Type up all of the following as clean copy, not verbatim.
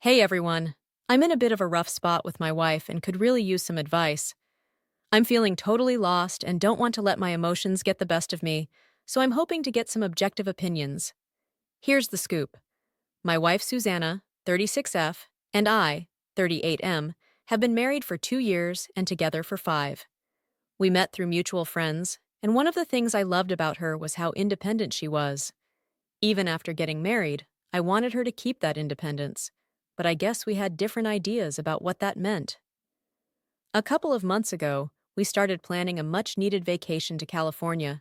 Hey everyone. I'm in a bit of a rough spot with my wife and could really use some advice. I'm feeling totally lost and don't want to let my emotions get the best of me, so I'm hoping to get some objective opinions. Here's the scoop. My wife Susanna, 36F, and I, 38M, have been married for 2 years and together for 5. We met through mutual friends, and one of the things I loved about her was how independent she was. Even after getting married, I wanted her to keep that independence, but I guess we had different ideas about what that meant. A couple of months ago, we started planning a much needed vacation to California,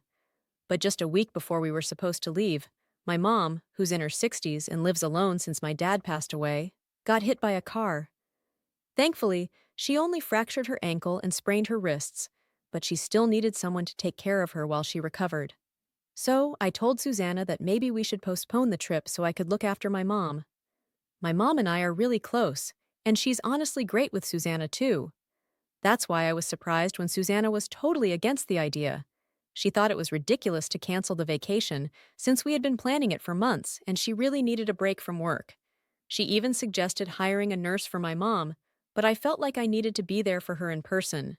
but just a week before we were supposed to leave, my mom, who's in her 60s and lives alone since my dad passed away, got hit by a car. Thankfully, she only fractured her ankle and sprained her wrists, but she still needed someone to take care of her while she recovered. So, I told Susanna that maybe we should postpone the trip so I could look after my mom. My mom and I are really close, and she's honestly great with Susanna too. That's why I was surprised when Susanna was totally against the idea. She thought it was ridiculous to cancel the vacation since we had been planning it for months and she really needed a break from work. She even suggested hiring a nurse for my mom, but I felt like I needed to be there for her in person.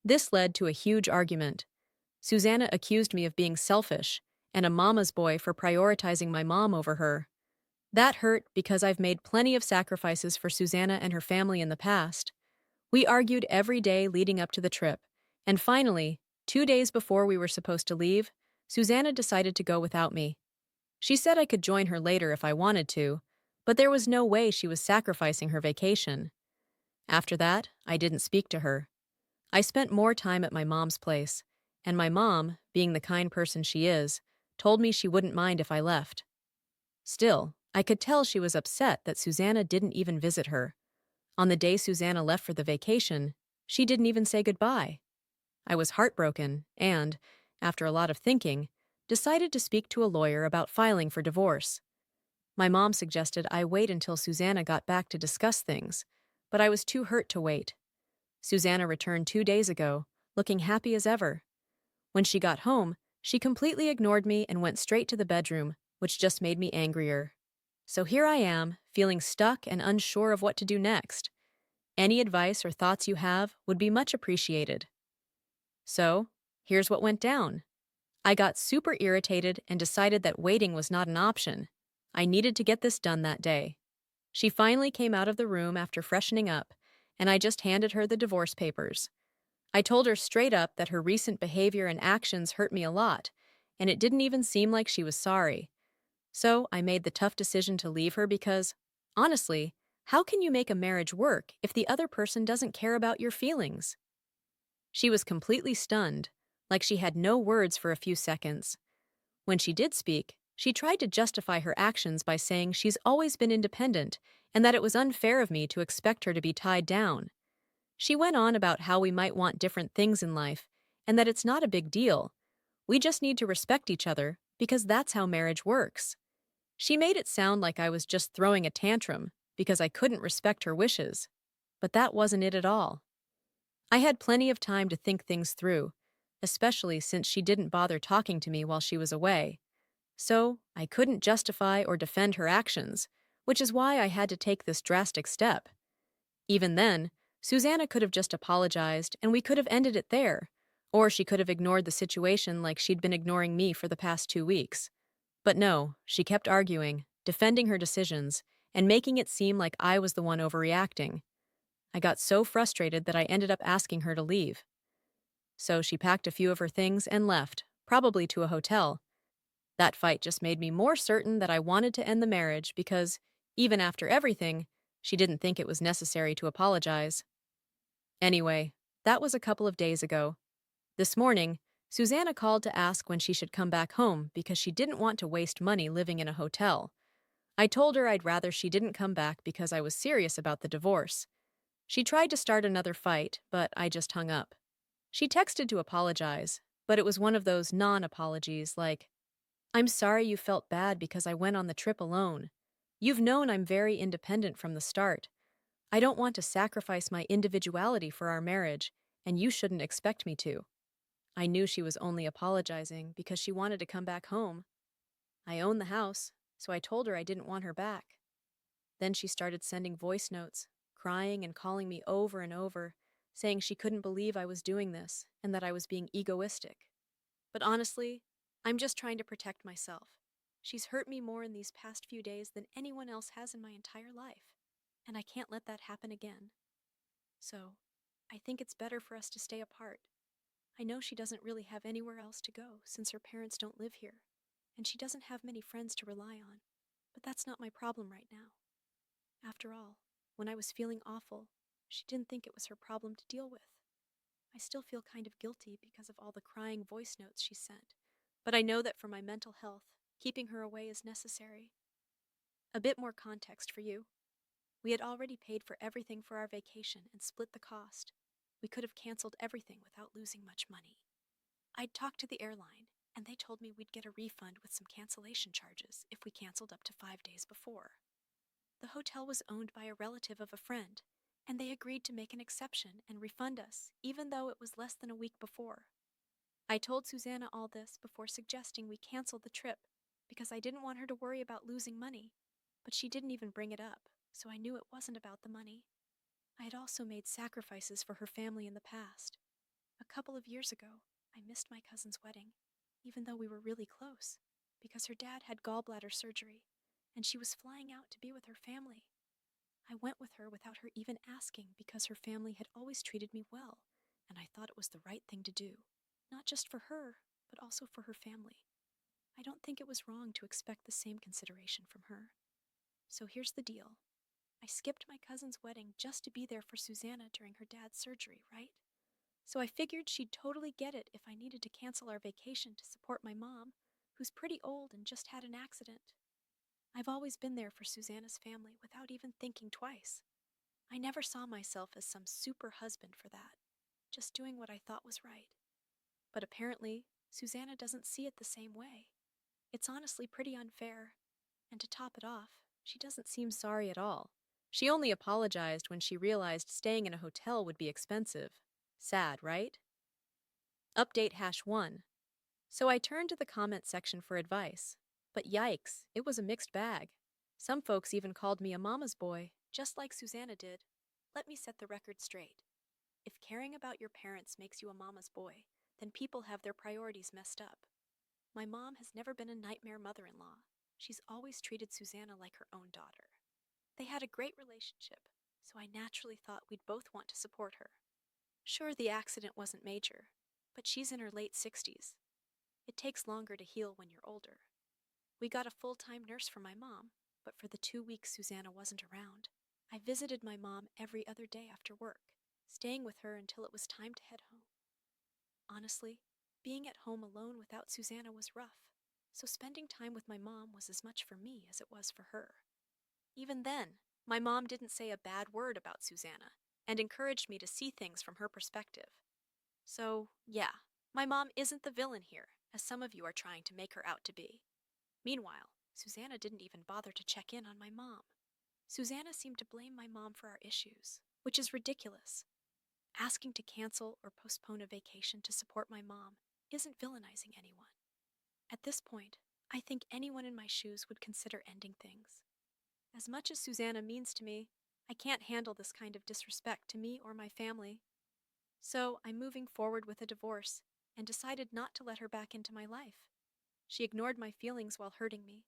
This led to a huge argument. Susanna accused me of being selfish and a mama's boy for prioritizing my mom over her. That hurt because I've made plenty of sacrifices for Susanna and her family in the past. We argued every day leading up to the trip, and finally, 2 days before we were supposed to leave, Susanna decided to go without me. She said I could join her later if I wanted to, but there was no way she was sacrificing her vacation. After that, I didn't speak to her. I spent more time at my mom's place, and my mom, being the kind person she is, told me she wouldn't mind if I left. Still, I could tell she was upset that Susanna didn't even visit her. On the day Susanna left for the vacation, she didn't even say goodbye. I was heartbroken and, after a lot of thinking, decided to speak to a lawyer about filing for divorce. My mom suggested I wait until Susanna got back to discuss things, but I was too hurt to wait. Susanna returned 2 days ago, looking happy as ever. When she got home, she completely ignored me and went straight to the bedroom, which just made me angrier. So here I am, feeling stuck and unsure of what to do next. Any advice or thoughts you have would be much appreciated. So, here's what went down. I got super irritated and decided that waiting was not an option. I needed to get this done that day. She finally came out of the room after freshening up, and I just handed her the divorce papers. I told her straight up that her recent behavior and actions hurt me a lot, and it didn't even seem like she was sorry. So I made the tough decision to leave her because, honestly, how can you make a marriage work if the other person doesn't care about your feelings? She was completely stunned, like she had no words for a few seconds. When she did speak, she tried to justify her actions by saying she's always been independent and that it was unfair of me to expect her to be tied down. She went on about how we might want different things in life and that it's not a big deal. We just need to respect each other because that's how marriage works. She made it sound like I was just throwing a tantrum because I couldn't respect her wishes. But that wasn't it at all. I had plenty of time to think things through, especially since she didn't bother talking to me while she was away. So, I couldn't justify or defend her actions, which is why I had to take this drastic step. Even then, Susanna could have just apologized and we could have ended it there, or she could have ignored the situation like she'd been ignoring me for the past 2 weeks. But no, she kept arguing, defending her decisions, and making it seem like I was the one overreacting. I got so frustrated that I ended up asking her to leave. So she packed a few of her things and left, probably to a hotel. That fight just made me more certain that I wanted to end the marriage because, even after everything, she didn't think it was necessary to apologize. Anyway, that was a couple of days ago. This morning, Susanna called to ask when she should come back home because she didn't want to waste money living in a hotel. I told her I'd rather she didn't come back because I was serious about the divorce. She tried to start another fight, but I just hung up. She texted to apologize, but it was one of those non-apologies like, "I'm sorry you felt bad because I went on the trip alone. You've known I'm very independent from the start. I don't want to sacrifice my individuality for our marriage, and you shouldn't expect me to." I knew she was only apologizing because she wanted to come back home. I own the house, so I told her I didn't want her back. Then she started sending voice notes, crying and calling me over and over, saying she couldn't believe I was doing this and that I was being egoistic. But honestly, I'm just trying to protect myself. She's hurt me more in these past few days than anyone else has in my entire life, and I can't let that happen again. So, I think it's better for us to stay apart. I know she doesn't really have anywhere else to go since her parents don't live here, and she doesn't have many friends to rely on, but that's not my problem right now. After all, when I was feeling awful, she didn't think it was her problem to deal with. I still feel kind of guilty because of all the crying voice notes she sent, but I know that for my mental health, keeping her away is necessary. A bit more context for you. We had already paid for everything for our vacation and split the cost. We could have canceled everything without losing much money. I'd talked to the airline, and they told me we'd get a refund with some cancellation charges if we canceled up to 5 days before. The hotel was owned by a relative of a friend, and they agreed to make an exception and refund us, even though it was less than a week before. I told Susanna all this before suggesting we cancel the trip because I didn't want her to worry about losing money, but she didn't even bring it up, so I knew it wasn't about the money. I had also made sacrifices for her family in the past. A couple of years ago, I missed my cousin's wedding, even though we were really close, because her dad had gallbladder surgery, and she was flying out to be with her family. I went with her without her even asking because her family had always treated me well, and I thought it was the right thing to do, not just for her, but also for her family. I don't think it was wrong to expect the same consideration from her. So here's the deal. I skipped my cousin's wedding just to be there for Susanna during her dad's surgery, right? So I figured she'd totally get it if I needed to cancel our vacation to support my mom, who's pretty old and just had an accident. I've always been there for Susanna's family without even thinking twice. I never saw myself as some super husband for that, just doing what I thought was right. But apparently, Susanna doesn't see it the same way. It's honestly pretty unfair. And to top it off, she doesn't seem sorry at all. She only apologized when she realized staying in a hotel would be expensive. Sad, right? Update #1. So I turned to the comment section for advice. But yikes, it was a mixed bag. Some folks even called me a mama's boy, just like Susanna did. Let me set the record straight. If caring about your parents makes you a mama's boy, then people have their priorities messed up. My mom has never been a nightmare mother-in-law. She's always treated Susanna like her own daughter. They had a great relationship, so I naturally thought we'd both want to support her. Sure, the accident wasn't major, but she's in her late 60s. It takes longer to heal when you're older. We got a full-time nurse for my mom, but for the 2 weeks Susanna wasn't around, I visited my mom every other day after work, staying with her until it was time to head home. Honestly, being at home alone without Susanna was rough, so spending time with my mom was as much for me as it was for her. Even then, my mom didn't say a bad word about Susanna and encouraged me to see things from her perspective. So, yeah, my mom isn't the villain here, as some of you are trying to make her out to be. Meanwhile, Susanna didn't even bother to check in on my mom. Susanna seemed to blame my mom for our issues, which is ridiculous. Asking to cancel or postpone a vacation to support my mom isn't villainizing anyone. At this point, I think anyone in my shoes would consider ending things. As much as Susanna means to me, I can't handle this kind of disrespect to me or my family. So I'm moving forward with a divorce and decided not to let her back into my life. She ignored my feelings while hurting me,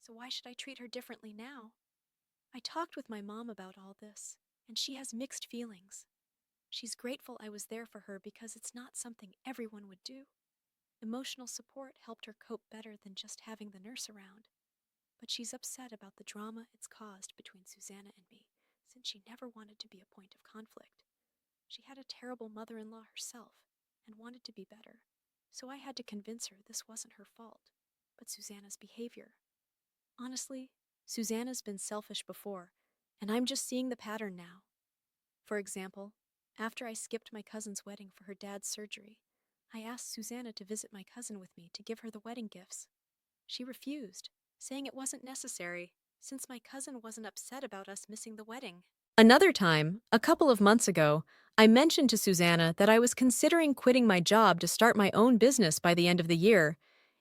so why should I treat her differently now? I talked with my mom about all this, and she has mixed feelings. She's grateful I was there for her because it's not something everyone would do. Emotional support helped her cope better than just having the nurse around. But she's upset about the drama it's caused between Susanna and me, since she never wanted to be a point of conflict. She had a terrible mother-in-law herself and wanted to be better, so I had to convince her this wasn't her fault, but Susanna's behavior. Honestly, Susanna's been selfish before, and I'm just seeing the pattern now. For example, after I skipped my cousin's wedding for her dad's surgery, I asked Susanna to visit my cousin with me to give her the wedding gifts. She refused, saying it wasn't necessary, since my cousin wasn't upset about us missing the wedding. Another time, a couple of months ago, I mentioned to Susanna that I was considering quitting my job to start my own business by the end of the year,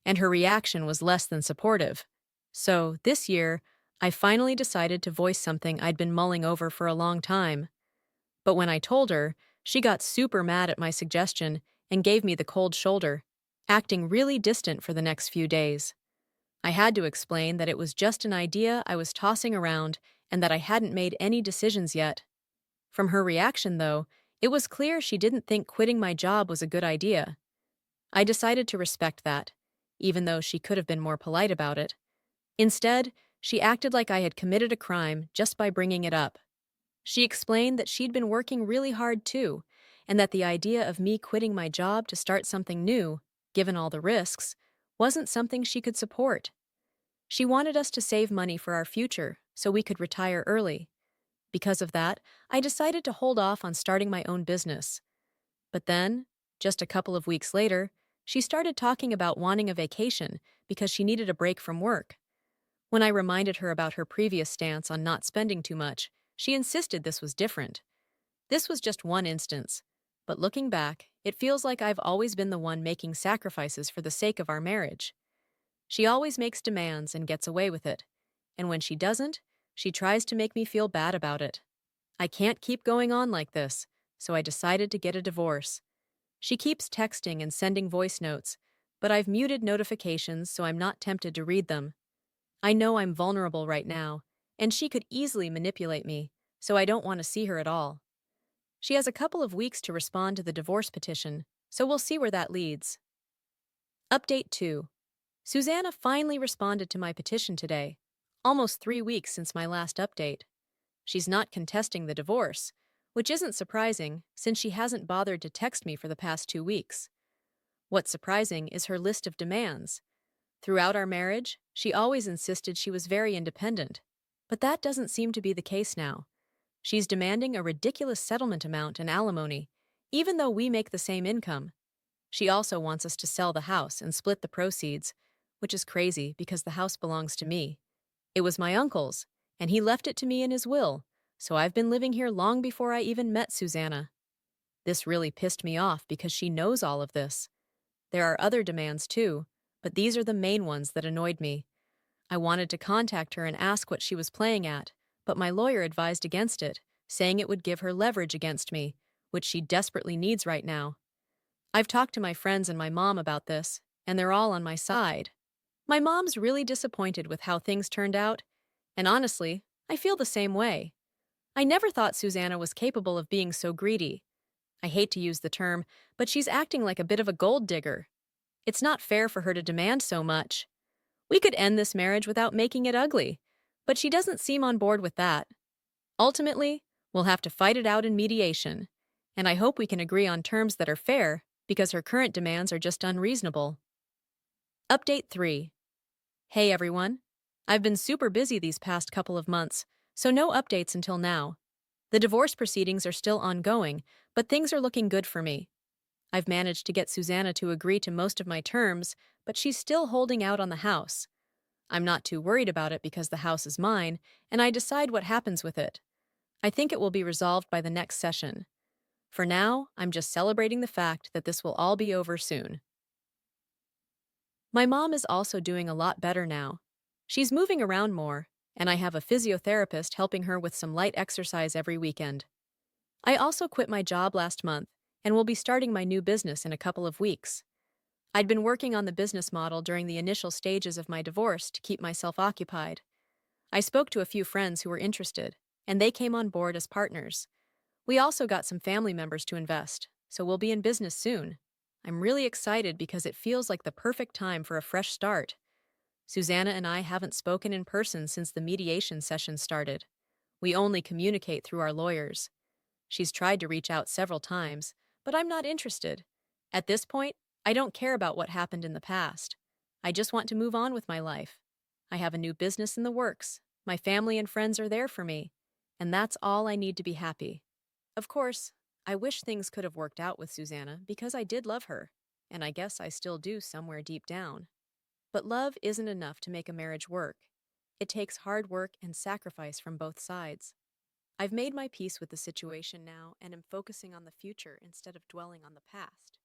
and her reaction was less than supportive. So, this year, I finally decided to voice something I'd been mulling over for a long time. But when I told her, she got super mad at my suggestion and gave me the cold shoulder, acting really distant for the next few days. I had to explain that it was just an idea I was tossing around and that I hadn't made any decisions yet. From her reaction, though, it was clear she didn't think quitting my job was a good idea. I decided to respect that, even though she could have been more polite about it. Instead, she acted like I had committed a crime just by bringing it up. She explained that she'd been working really hard too, and that the idea of me quitting my job to start something new, given all the risks, wasn't something she could support. She wanted us to save money for our future so we could retire early. Because of that, I decided to hold off on starting my own business. But then, just a couple of weeks later, she started talking about wanting a vacation because she needed a break from work. When I reminded her about her previous stance on not spending too much, she insisted this was different. This was just one instance. But looking back, it feels like I've always been the one making sacrifices for the sake of our marriage. She always makes demands and gets away with it. And when she doesn't, she tries to make me feel bad about it. I can't keep going on like this, so I decided to get a divorce. She keeps texting and sending voice notes, but I've muted notifications so I'm not tempted to read them. I know I'm vulnerable right now, and she could easily manipulate me, so I don't want to see her at all. She has a couple of weeks to respond to the divorce petition, so we'll see where that leads. Update 2. Susanna finally responded to my petition today, almost 3 weeks since my last update. She's not contesting the divorce, which isn't surprising since she hasn't bothered to text me for the past 2 weeks. What's surprising is her list of demands. Throughout our marriage, she always insisted she was very independent, but that doesn't seem to be the case now. She's demanding a ridiculous settlement amount and alimony, even though we make the same income. She also wants us to sell the house and split the proceeds, which is crazy because the house belongs to me. It was my uncle's, and he left it to me in his will, so I've been living here long before I even met Susanna. This really pissed me off because she knows all of this. There are other demands too, but these are the main ones that annoyed me. I wanted to contact her and ask what she was playing at, but my lawyer advised against it, saying it would give her leverage against me, which she desperately needs right now. I've talked to my friends and my mom about this, and they're all on my side. My mom's really disappointed with how things turned out, and honestly, I feel the same way. I never thought Susanna was capable of being so greedy. I hate to use the term, but she's acting like a bit of a gold digger. It's not fair for her to demand so much. We could end this marriage without making it ugly, but she doesn't seem on board with that. Ultimately, we'll have to fight it out in mediation, and I hope we can agree on terms that are fair because her current demands are just unreasonable. Update 3. Hey everyone. I've been super busy these past couple of months, so no updates until now. The divorce proceedings are still ongoing, but things are looking good for me. I've managed to get Susanna to agree to most of my terms, but she's still holding out on the house. I'm not too worried about it because the house is mine, and I decide what happens with it. I think it will be resolved by the next session. For now, I'm just celebrating the fact that this will all be over soon. My mom is also doing a lot better now. She's moving around more, and I have a physiotherapist helping her with some light exercise every weekend. I also quit my job last month and will be starting my new business in a couple of weeks. I'd been working on the business model during the initial stages of my divorce to keep myself occupied. I spoke to a few friends who were interested, and they came on board as partners. We also got some family members to invest, so we'll be in business soon. I'm really excited because it feels like the perfect time for a fresh start. Susanna and I haven't spoken in person since the mediation session started. We only communicate through our lawyers. She's tried to reach out several times, but I'm not interested. At this point, I don't care about what happened in the past. I just want to move on with my life. I have a new business in the works. My family and friends are there for me, and that's all I need to be happy. Of course, I wish things could have worked out with Susanna because I did love her, and I guess I still do somewhere deep down. But love isn't enough to make a marriage work. It takes hard work and sacrifice from both sides. I've made my peace with the situation now and am focusing on the future instead of dwelling on the past.